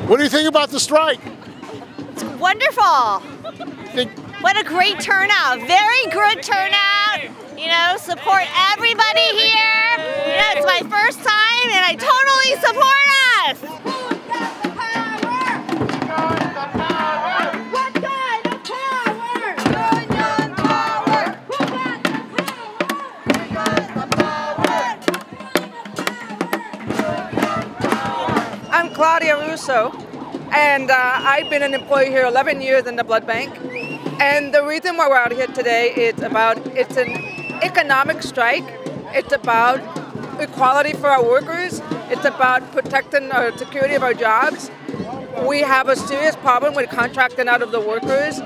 What do you think about the strike? It's wonderful. What a great turnout. Very good turnout. You know, support everybody here. You know, it's my first time and I totally support us. Who got the power? Union power. What kind of power? Union power. Who got the power? We got the power. I'm Claudia Lewis, and I've been an employee here 11 years in the blood bank. And the reason why we're out here today is it's an economic strike. It's about equality for our workers. It's about protecting the security of our jobs. We have a serious problem with contracting out of the workers.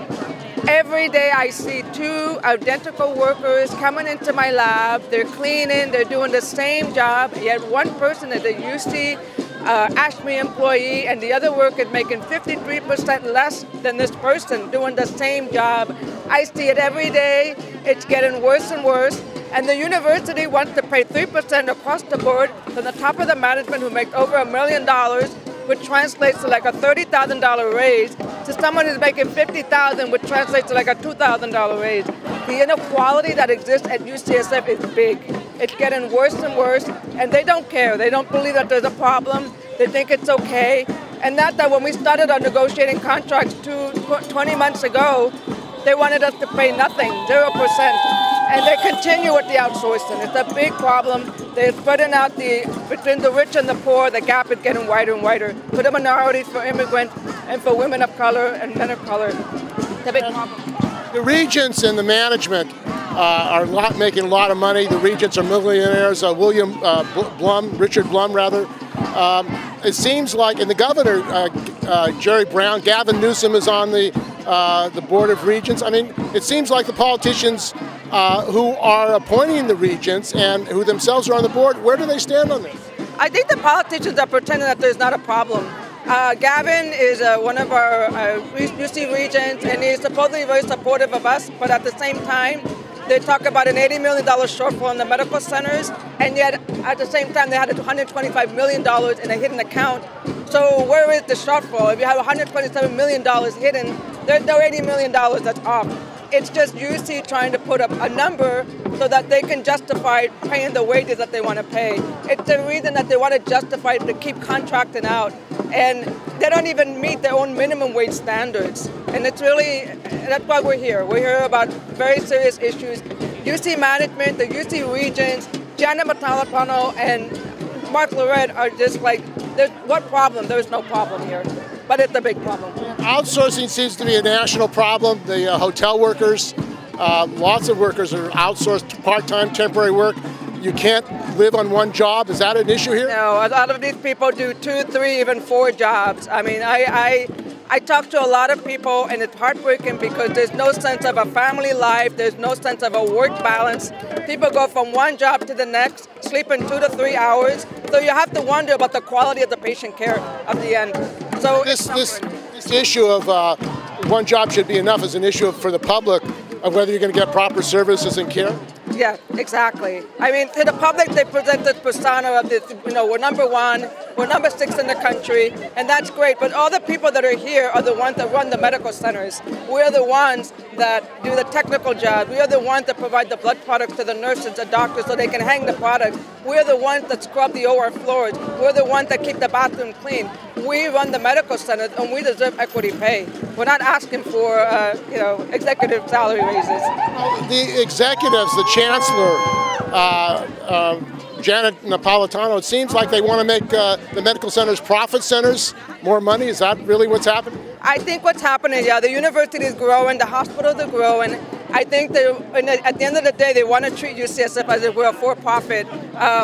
Every day I see two identical workers coming into my lab. They're cleaning, they're doing the same job, yet one person is a UC AFSCME employee and the other worker is making 53% less than this person doing the same job. I see it every day. It's getting worse and worse. And the university wants to pay 3% across the board to the top of the management who makes over $1 million, which translates to like a $30,000 raise, to someone who's making $50,000, which translates to like a $2,000 raise. The inequality that exists at UCSF is big. It's getting worse and worse, and they don't care. They don't believe that there's a problem. They think it's okay. And that when we started our negotiating contracts 20 months ago, they wanted us to pay nothing, 0%. And they continue with the outsourcing. It's a big problem. They're spreading out between the rich and the poor. The gap is getting wider and wider. For the minorities, for immigrants, and for women of color and men of color. It's a big problem. The regents and the management are making a lot of money. The regents are millionaires. Richard Blum, rather. It seems like, and the governor, Jerry Brown, Gavin Newsom is on the board of regents. I mean, it seems like the politicians who are appointing the regents and who themselves are on the board, where do they stand on this? I think the politicians are pretending that there's not a problem. Gavin is one of our UC Regents, and he's supposedly very supportive of us, but at the same time, they talk about an $80 million shortfall in the medical centers, and yet at the same time they had $125 million in a hidden account. So where is the shortfall? If you have $127 million hidden, there's no $80 million that's off. It's just UC trying to put up a number so that they can justify paying the wages that they want to pay. It's the reason that they want to justify to keep contracting out. And they don't even meet their own minimum wage standards. And it's really, that's why we're here. We're here about very serious issues. UC management, the UC Regents, Janet Napolitano and Mark Lorette are just like, what problem? There's no problem here. But it's a big problem. Outsourcing seems to be a national problem. The hotel workers, lots of workers are outsourced part-time temporary work. You can't live on one job. Is that an issue here? No, a lot of these people do 2, 3, even 4 jobs. I mean, I talk to a lot of people, and it's heartbreaking because there's no sense of a family life. There's no sense of a work balance. People go from one job to the next, sleeping 2 to 3 hours. So you have to wonder about the quality of the patient care at the end. So this issue of one job should be enough is an issue for the public of whether you're going to get proper services and care. Yeah, exactly. I mean, to the public, they present this persona of this, we're number 1, we're number 6 in the country, and that's great. But all the people that are here are the ones that run the medical centers. We're the ones that do the technical job. We are the ones that provide the blood products to the nurses, the doctors, so they can hang the products. We're the ones that scrub the OR floors. We're the ones that keep the bathroom clean. We run the medical centers, and we deserve equity pay. We're not asking for, executive salary raises. The executives, the chancellor, Janet Napolitano, it seems like they want to make the medical centers profit centers, more money. Is that really what's happening? I think what's happening, the university is growing, the hospitals are growing. I think at the end of the day, they want to treat UCSF as if we're a for-profit,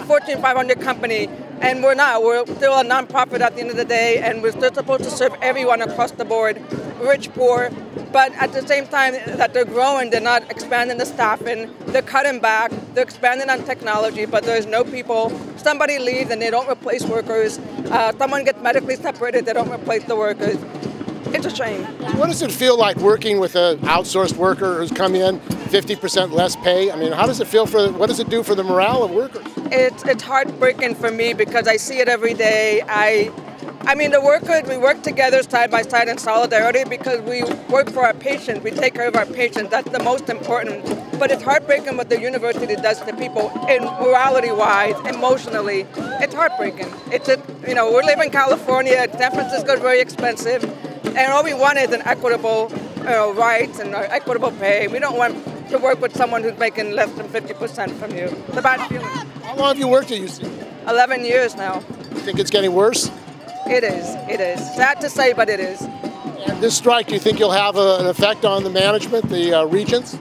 Fortune 500 company, and we're not. We're still a nonprofit at the end of the day, and we're still supposed to serve everyone across the board, rich, poor. But at the same time that they're growing, they're not expanding the staffing, they're cutting back, they're expanding on technology, but there's no people. Somebody leaves and they don't replace workers. Someone gets medically separated, they don't replace the workers. It's a shame. What does it feel like working with an outsourced worker who's come in 50% less pay? I mean, how does it feel what does it do for the morale of workers? It's heartbreaking for me because I see it every day. I mean, the workers, we work together side by side in solidarity because we work for our patients. We take care of our patients. That's the most important. But it's heartbreaking what the university does to people, in morality-wise, emotionally. It's heartbreaking. It's a, you know, we live in California. San Francisco is very expensive, and all we want is an equitable rights and equitable pay. We don't want to work with someone who's making less than 50% from you. It's a bad feeling. How long have you worked at UC? 11 years now. You think it's getting worse? It is. It is. Sad to say, but it is. And this strike, do you think you'll have an effect on the management, the regents?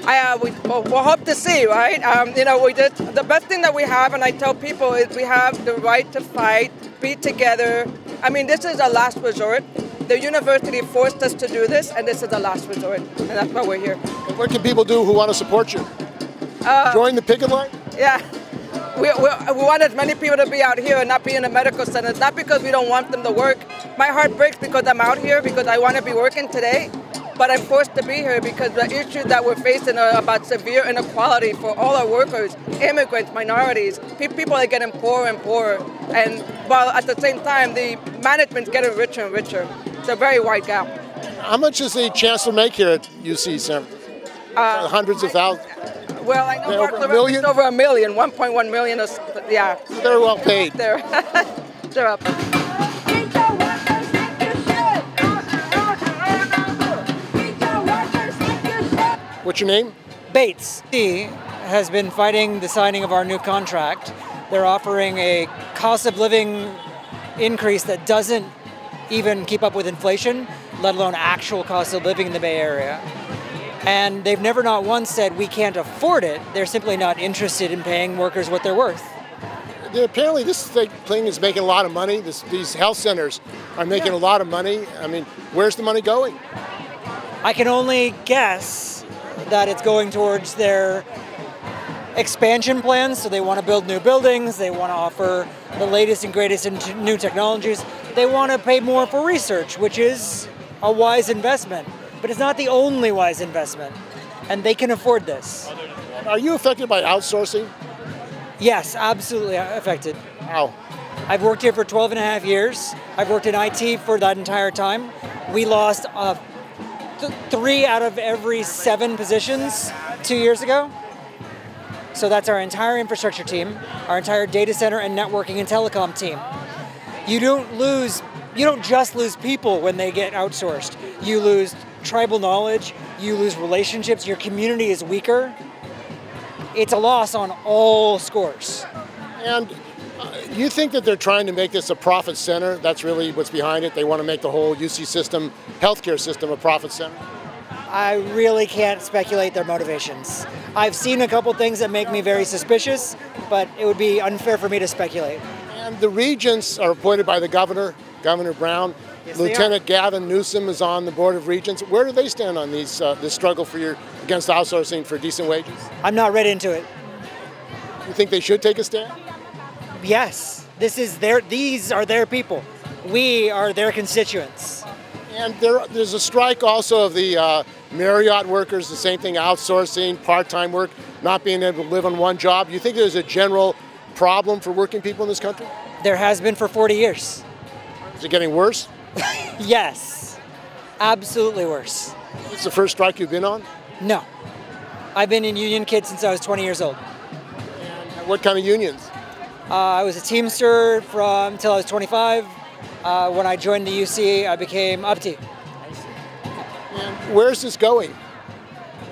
We'll hope to see, right? You know, the best thing that we have, and I tell people, is we have the right to fight, be together. I mean, this is a last resort. The university forced us to do this, and this is the last resort, and that's why we're here. And what can people do who want to support you? Join the picket line? Yeah. We want as many people to be out here and not be in the medical centers, not because we don't want them to work. My heart breaks because I'm out here because I want to be working today, but I'm forced to be here because the issues that we're facing are about severe inequality for all our workers, immigrants, minorities. People are getting poorer and poorer, and while at the same time, the management's getting richer and richer. It's a very wide gap. How much does the chancellor make here at UC San Francisco? Hundreds of thousands? Well, I know over a million? over $1 million, 1.1 million, yeah. They're well paid. They're up. What's your name? Bates. He has been fighting the signing of our new contract. They're offering a cost of living increase that doesn't even keep up with inflation, let alone actual cost of living in the Bay Area. And they've never not once said we can't afford it. They're simply not interested in paying workers what they're worth. Apparently this thing is making a lot of money. These health centers are making a lot of money. I mean, where's the money going? I can only guess that it's going towards their expansion plans. So they want to build new buildings. They want to offer the latest and greatest in new technologies. They want to pay more for research, which is a wise investment. But it's not the only wise investment, and they can afford this. Are you affected by outsourcing? Yes, absolutely affected. How? I've worked here for 12 and a half years. I've worked in IT for that entire time. We lost 3 out of every 7 positions 2 years ago. So that's our entire infrastructure team, our entire data center and networking and telecom team. You don't just lose people when they get outsourced. You lose tribal knowledge, you lose relationships, your community is weaker. It's a loss on all scores. And you think that they're trying to make this a profit center? That's really what's behind it? They want to make the whole UC system, healthcare system, a profit center? I really can't speculate their motivations. I've seen a couple things that make me very suspicious, but it would be unfair for me to speculate. And the regents are appointed by the governor, Governor Brown. Yes, Lieutenant Gavin Newsom is on the Board of Regents. Where do they stand on this struggle against outsourcing for decent wages? I'm not read into it. You think they should take a stand? Yes, these are their people. We are their constituents. And there's a strike also of the Marriott workers, the same thing, outsourcing, part-time work, not being able to live on one job. You think there's a general problem for working people in this country? There has been for 40 years. Is it getting worse? Yes, absolutely worse. Is this the first strike you've been on? No. I've been in union kid since I was 20 years old. And what kind of unions? I was a Teamster until I was 25. When I joined the UC, I became UPTE. And where's this going?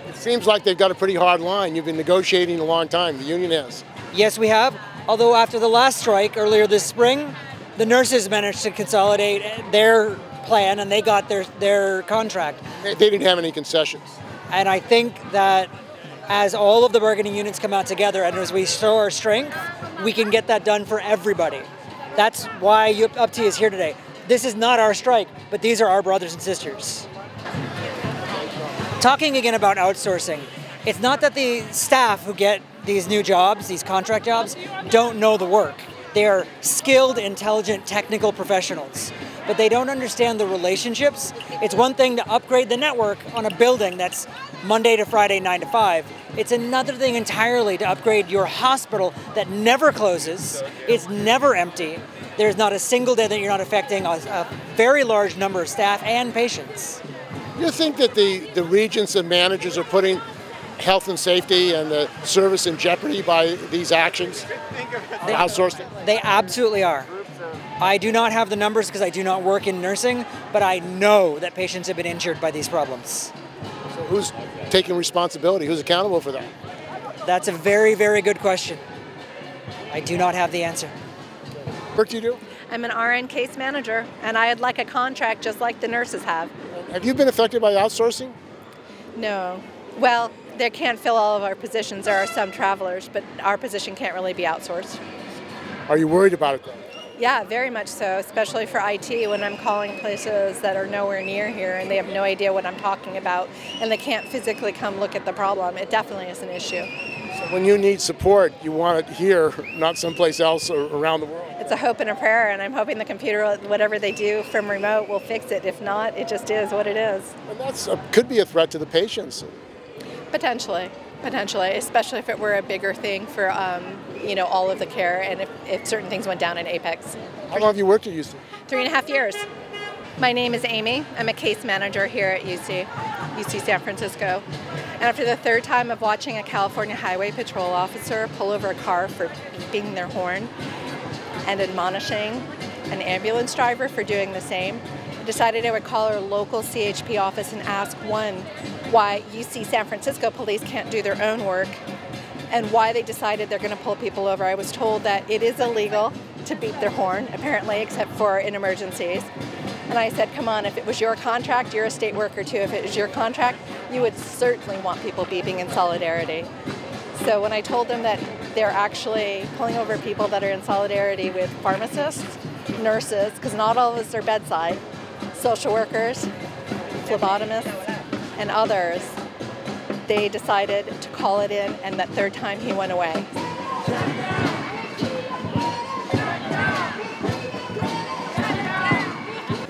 It seems like they've got a pretty hard line. You've been negotiating a long time, the union has. Yes, we have. Although after the last strike earlier this spring, the nurses managed to consolidate their plan and they got their contract. They didn't have any concessions. And I think that as all of the bargaining units come out together and as we show our strength, we can get that done for everybody. That's why UPTE is here today. This is not our strike, but these are our brothers and sisters. Talking again about outsourcing, it's not that the staff who get these new jobs, these contract jobs, don't know the work. They are skilled, intelligent, technical professionals, but they don't understand the relationships. It's one thing to upgrade the network on a building that's Monday to Friday, 9 to 5. It's another thing entirely to upgrade your hospital that never closes. It's never empty. There's not a single day that you're not affecting a very large number of staff and patients. You think that the regents and managers are putting health and safety and the service in jeopardy by these actions? Outsourcing? They absolutely are. I do not have the numbers because I do not work in nursing, but I know that patients have been injured by these problems. So who's taking responsibility? Who's accountable for that? That's a very, very good question. I do not have the answer. What do you do? I'm an RN case manager, and I'd like a contract just like the nurses have. Have you been affected by outsourcing? No. Well, they can't fill all of our positions. There are some travelers, but our position can't really be outsourced. Are you worried about it though? Yeah, very much so, especially for IT when I'm calling places that are nowhere near here and they have no idea what I'm talking about and they can't physically come look at the problem. It definitely is an issue. So when you need support, you want it here, not someplace else or around the world? It's a hope and a prayer, and I'm hoping the computer, whatever they do from remote, will fix it. If not, it just is what it is. And that could be a threat to the patients. Potentially, especially if it were a bigger thing for all of the care, and if certain things went down in Apex. How long have you worked at UC? 3.5 years. My name is Amy. I'm a case manager here at UC San Francisco. And after the third time of watching a California Highway Patrol officer pull over a car for beeping their horn and admonishing an ambulance driver for doing the same, I decided I would call our local CHP office and ask, one, why UC San Francisco police can't do their own work, and why they decided they're going to pull people over. I was told that it is illegal to beep their horn, apparently, except for in emergencies. And I said, come on, if it was your contract, you're a state worker too, if it was your contract, you would certainly want people beeping in solidarity. So when I told them that they're actually pulling over people that are in solidarity with pharmacists, nurses, because not all of us are bedside, social workers, phlebotomists, and others, they decided to call it in, and that third time he went away.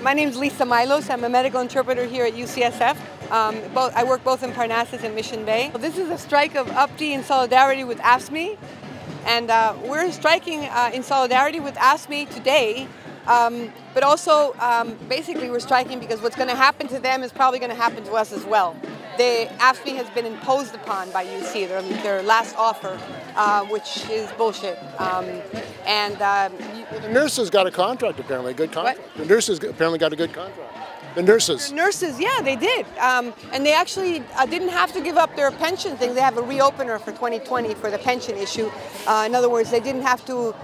My name is Lisa Milos. I'm a medical interpreter here at UCSF. I work both in Parnassus and Mission Bay. This is a strike of UPTE in solidarity with AFSCME. And we're striking in solidarity with AFSCME today, but also basically we're striking because what's going to happen to them is probably going to happen to us as well. AFSCME has been imposed upon by UC, their last offer, which is bullshit. The nurses got a contract apparently, a good contract. What? The nurses apparently got a good contract. The nurses. The nurses, yeah, they did. And they actually didn't have to give up their pension thing. They have a reopener for 2020 for the pension issue. In other words, they didn't have to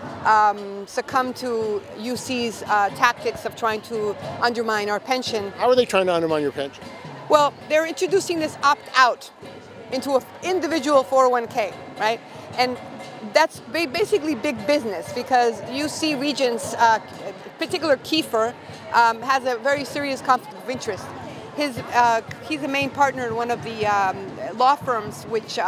succumb to UC's tactics of trying to undermine our pension. How are they trying to undermine your pension? Well, they're introducing this opt-out into an individual 401k, right? And that's basically big business because UC Regents, particular Kiefer, has a very serious conflict of interest. He's a main partner in one of the law firms whose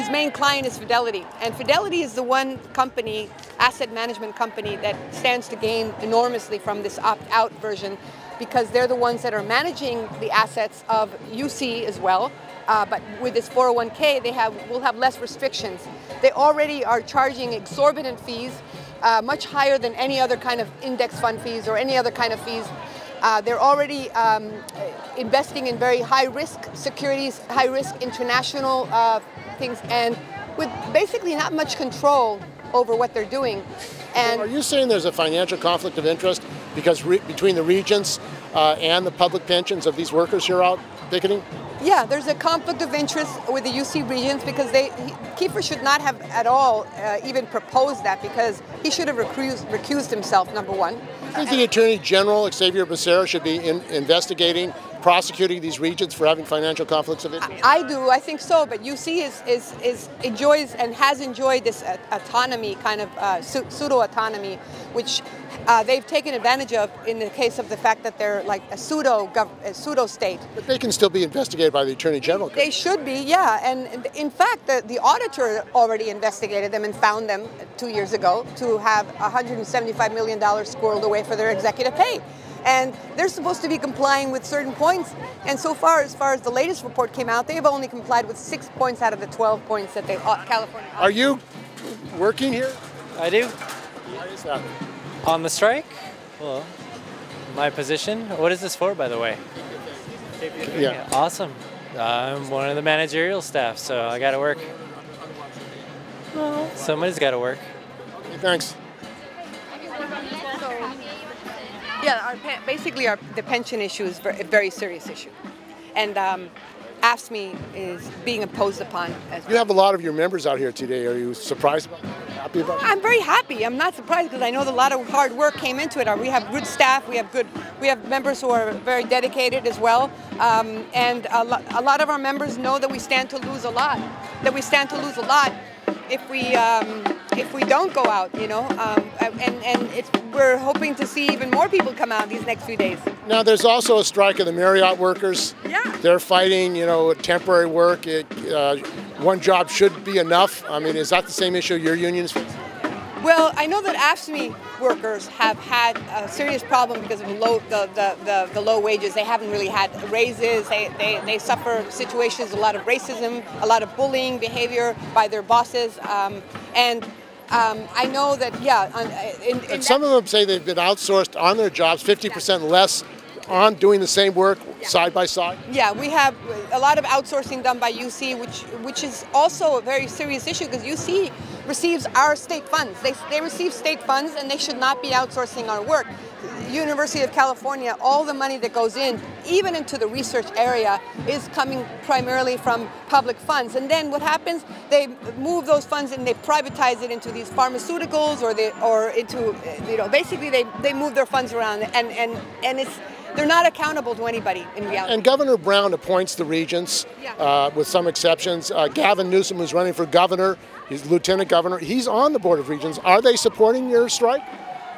main client is Fidelity. And Fidelity is the one company, asset management company, that stands to gain enormously from this opt-out version because they're the ones that are managing the assets of UC as well. But with this 401k, will have less restrictions. They already are charging exorbitant fees, much higher than any other kind of index fund fees or any other kind of fees. They're already investing in very high-risk securities, high-risk international things, and with basically not much control over what they're doing. And are you saying there's a financial conflict of interest because between the regents and the public pensions of these workers here out picketing? Yeah, there's a conflict of interest with the UC Regents because Kiefer should not have at all even proposed that because he should have recused himself, number one. I think the Attorney General, Xavier Becerra, should be investigating, prosecuting these regents for having financial conflicts of interest. I do, I think so, but UC enjoys and has enjoyed this autonomy, kind of pseudo-autonomy, which they've taken advantage of in the case of the fact that they're like a pseudo-state. But they can still be investigated by the Attorney General. They should be, yeah. And in fact, the auditor already investigated them and found them 2 years ago to have $175 million squirreled away for their executive pay. And they're supposed to be complying with certain points. And so far as the latest report came out, they've only complied with 6 points out of the 12 points that California. Are you working here? I do. Why is that? On the strike? Well, my position. What is this for, by the way? Yeah. Awesome. I'm one of the managerial staff, so I got to work. Well, somebody's got to work. Okay, thanks. Yeah, basically the pension issue is a very serious issue. And AFSCME is being imposed upon. You have a lot of your members out here today. Are you surprised about that? Happy about that? I'm very happy. I'm not surprised because I know that a lot of hard work came into it. We have good staff. We have members who are very dedicated as well. And a lot of our members know that we stand to lose a lot. If we don't go out, you know, we're hoping to see even more people come out these next few days. Now, there's also a strike of the Marriott workers. Yeah. They're fighting, you know, temporary work. One job should be enough. I mean, is that the same issue your unions face? Well, I know that AFSCME workers have had a serious problem because of the low wages. They haven't really had raises. They suffer situations, a lot of racism, a lot of bullying behavior by their bosses. I know that, yeah. And some of them say they've been outsourced on their jobs, 50% less on doing the same work side by side. Yeah, we have a lot of outsourcing done by UC, which is also a very serious issue because UC receives our state funds. They receive state funds and they should not be outsourcing our work. University of California, all the money that goes in, even into the research area, is coming primarily from public funds. And then what happens? They move those funds and they privatize it into these pharmaceuticals, or into, you know, basically they move their funds around, and they're not accountable to anybody in reality. And Governor Brown appoints the regents, with some exceptions. Gavin Newsom, who's running for governor, he's lieutenant governor. He's on the board of regents. Are they supporting your strike?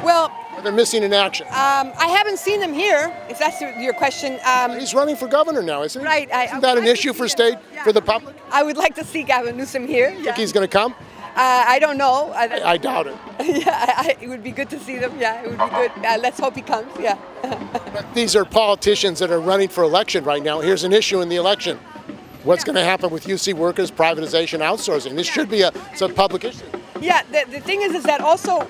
Well, they're missing in action. I haven't seen them here, if that's your question. He's running for governor now, isn't he? Right. Isn't that an issue for state, for the public? I would like to see Gavin Newsom here. Think he's going to come? I don't know. I doubt it. Yeah, it would be good to see them. Yeah, it would be good. Let's hope he comes. Yeah. But these are politicians that are running for election right now. Here's an issue in the election. What's going to happen with UC workers, privatization, outsourcing? This should be a public issue. Yeah, the thing is that also,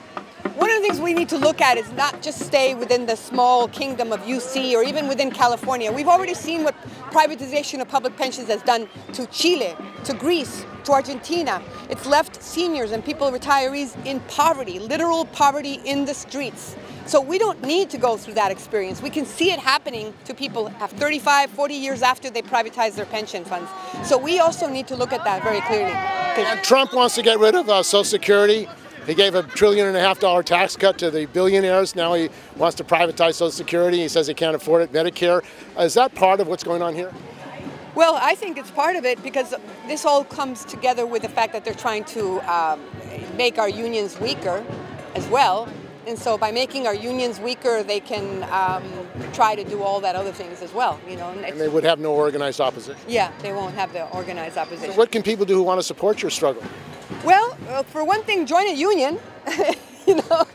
one of the things we need to look at is not just stay within the small kingdom of UC or even within California. We've already seen what privatization of public pensions has done to Chile, to Greece, to Argentina. It's left seniors and people, retirees, in poverty, literal poverty in the streets. So we don't need to go through that experience. We can see it happening to people 35, 40 years after they privatize their pension funds. So we also need to look at that very clearly. And Trump wants to get rid of Social Security. He gave a $1.5 trillion tax cut to the billionaires. Now he wants to privatize Social Security. He says he can't afford it. Medicare. Is that part of what's going on here? Well, I think it's part of it because this all comes together with the fact that they're trying to make our unions weaker as well. And so by making our unions weaker, they can try to do all that other things as well. You know, and they would have no organized opposition. Yeah, they won't have the organized opposition. So what can people do who want to support your struggle? Well, for one thing, join a union, you know,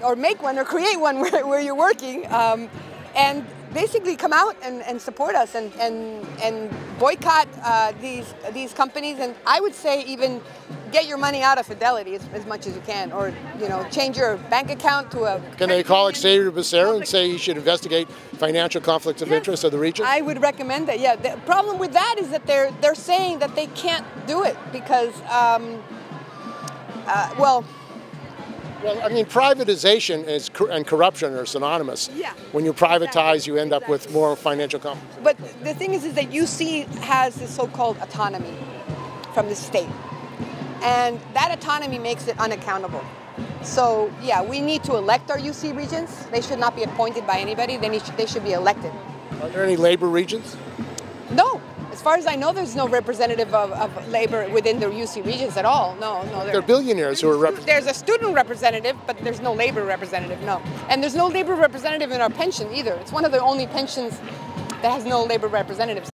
or make one or create one where you're working, and basically come out and support us and boycott these companies, and I would say even get your money out of Fidelity as much as you can, or, you know, change your bank account to a... Can they call Xavier Becerra and say he should investigate financial conflicts of interest of the region? I would recommend that, yeah. The problem with that is that they're saying that they can't do it because, well, I mean, privatization and corruption are synonymous. Yeah. When you privatize, you end up with more financial conflicts. But the thing is that UC has this so-called autonomy from the state. And that autonomy makes it unaccountable. So, yeah, we need to elect our UC regents. They should not be appointed by anybody. They should be elected. Are there any labor regents? No. As far as I know, there's no representative of labor within the UC Regents at all. No. They're billionaires who are represented. There's a student representative, but there's no labor representative, no. And there's no labor representative in our pension either. It's one of the only pensions that has no labor representatives.